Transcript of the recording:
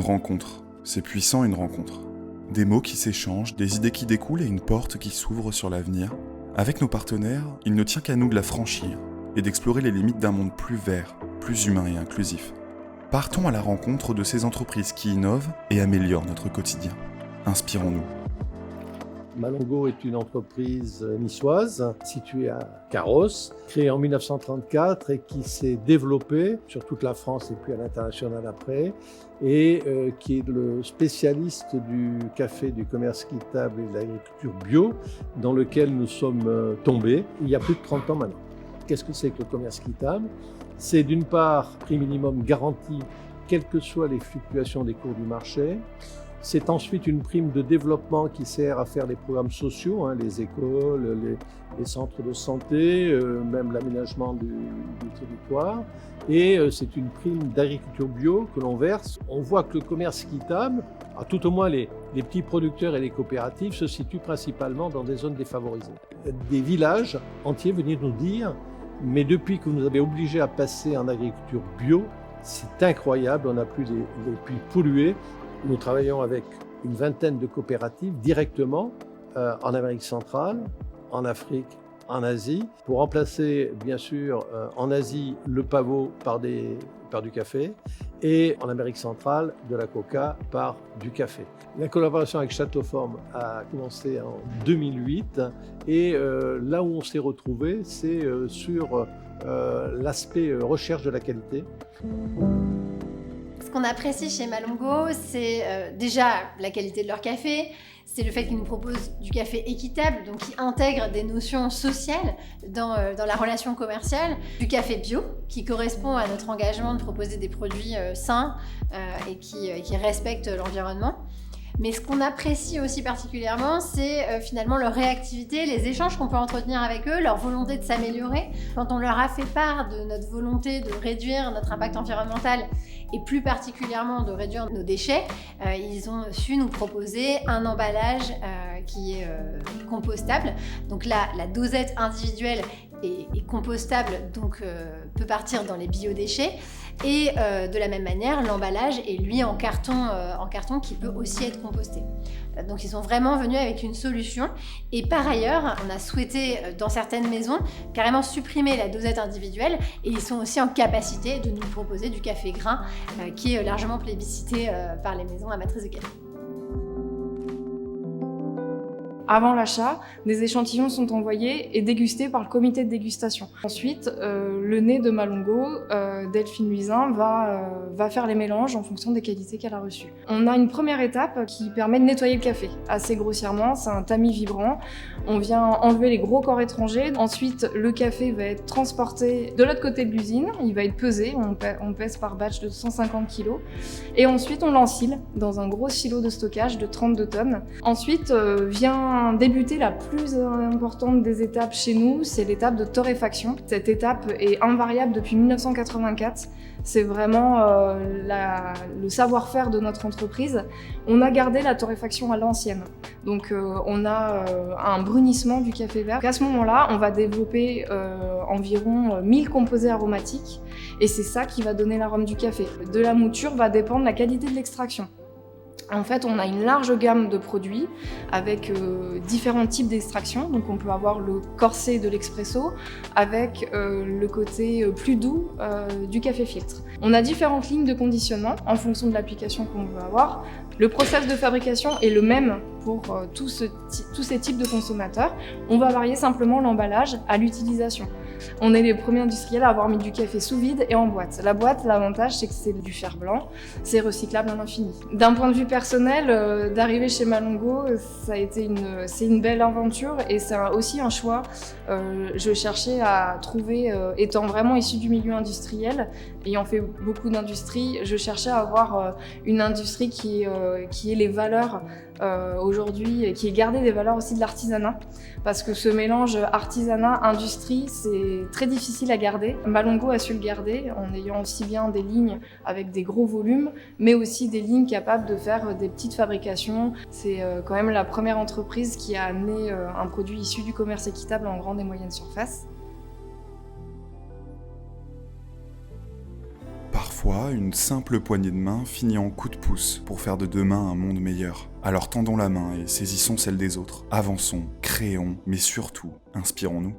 rencontre. C'est puissant, une rencontre. Des mots qui s'échangent, des idées qui découlent et une porte qui s'ouvre sur l'avenir. Avec nos partenaires, il ne tient qu'à nous de la franchir et d'explorer les limites d'un monde plus vert, plus humain et inclusif. Partons à la rencontre de ces entreprises qui innovent et améliorent notre quotidien. Inspirons-nous. Malongo est une entreprise niçoise située à Carros, créée en 1934 et qui s'est développée sur toute la France et puis à l'international après, et qui est le spécialiste du café, du commerce équitable et de l'agriculture bio, dans lequel nous sommes tombés il y a plus de 30 ans maintenant. Qu'est-ce que c'est que le commerce équitable ? C'est d'une part prix minimum garanti, quelles que soient les fluctuations des cours du marché. C'est ensuite une prime de développement qui sert à faire les programmes sociaux, les écoles, les centres de santé, même l'aménagement du territoire. Et c'est une prime d'agriculture bio que l'on verse. On voit que le commerce équitable, à tout au moins les petits producteurs et les coopératives, se situent principalement dans des zones défavorisées. Des villages entiers venaient nous dire « mais depuis que vous nous avez obligés à passer en agriculture bio, c'est incroyable, on n'a plus les puits pollués ». Nous travaillons avec une vingtaine de coopératives directement en Amérique centrale, en Afrique, en Asie, pour remplacer bien sûr en Asie le pavot par du café et en Amérique centrale de la coca par du café. La collaboration avec Châteauforme a commencé en 2008 et là où on s'est retrouvés, c'est sur l'aspect recherche de la qualité. Ce qu'on apprécie chez Malongo, c'est déjà la qualité de leur café, c'est le fait qu'ils nous proposent du café équitable, donc qui intègre des notions sociales dans la relation commerciale, du café bio, qui correspond à notre engagement de proposer des produits sains et qui respectent l'environnement. Mais ce qu'on apprécie aussi particulièrement, c'est finalement leur réactivité, les échanges qu'on peut entretenir avec eux, leur volonté de s'améliorer. Quand on leur a fait part de notre volonté de réduire notre impact environnemental et plus particulièrement de réduire nos déchets, ils ont su nous proposer un emballage qui est compostable. Donc là, la dosette individuelle est compostable, donc peut partir dans les biodéchets. Et de la même manière, l'emballage est lui en carton qui peut aussi être composté. Donc ils sont vraiment venus avec une solution. Et par ailleurs, on a souhaité dans certaines maisons carrément supprimer la dosette individuelle et ils sont aussi en capacité de nous proposer du café grain qui est largement plébiscité par les maisons amatrices de café. Avant l'achat, des échantillons sont envoyés et dégustés par le comité de dégustation. Ensuite, le nez de Malongo, Delphine Luisin, va faire les mélanges en fonction des qualités qu'elle a reçues. On a une première étape qui permet de nettoyer le café. Assez grossièrement, c'est un tamis vibrant. On vient enlever les gros corps étrangers. Ensuite, le café va être transporté de l'autre côté de l'usine. Il va être pesé. On pèse par batch de 150 kg. Et ensuite, on l'ensile dans un gros silo de stockage de 32 tonnes. Ensuite, vient débuter la plus importante des étapes chez nous, c'est l'étape de torréfaction. Cette étape est invariable depuis 1984. C'est vraiment le savoir-faire de notre entreprise. On a gardé la torréfaction à l'ancienne. Donc on a un brunissement du café vert. À ce moment-là, on va développer environ 1000 composés aromatiques et c'est ça qui va donner l'arôme du café. De la mouture va dépendre la qualité de l'extraction. En fait, on a une large gamme de produits avec différents types d'extraction. Donc on peut avoir le corset de l'expresso avec le côté plus doux du café filtre. On a différentes lignes de conditionnement en fonction de l'application qu'on veut avoir. Le process de fabrication est le même pour tous ces types de consommateurs. On va varier simplement l'emballage à l'utilisation. On est les premiers industriels à avoir mis du café sous vide et en boîte. La boîte, l'avantage, c'est que c'est du fer blanc, c'est recyclable à l'infini. D'un point de vue personnel, d'arriver chez Malongo, c'est une belle aventure et c'est aussi un choix. Je cherchais à trouver, étant vraiment issu du milieu industriel, ayant fait beaucoup d'industrie, je cherchais à avoir une industrie qui ait les valeurs aujourd'hui et qui ait gardé des valeurs aussi de l'artisanat. Parce que ce mélange artisanat-industrie, c'est très difficile à garder. Malongo a su le garder en ayant aussi bien des lignes avec des gros volumes, mais aussi des lignes capables de faire des petites fabrications. C'est quand même la première entreprise qui a amené un produit issu du commerce équitable en grande et moyenne surface. Parfois, Parfois, une simple poignée de main finit en coup de pouce pour faire de demain un monde meilleur. Alors tendons la main et saisissons celle des autres. Avançons, créons, mais surtout, inspirons-nous.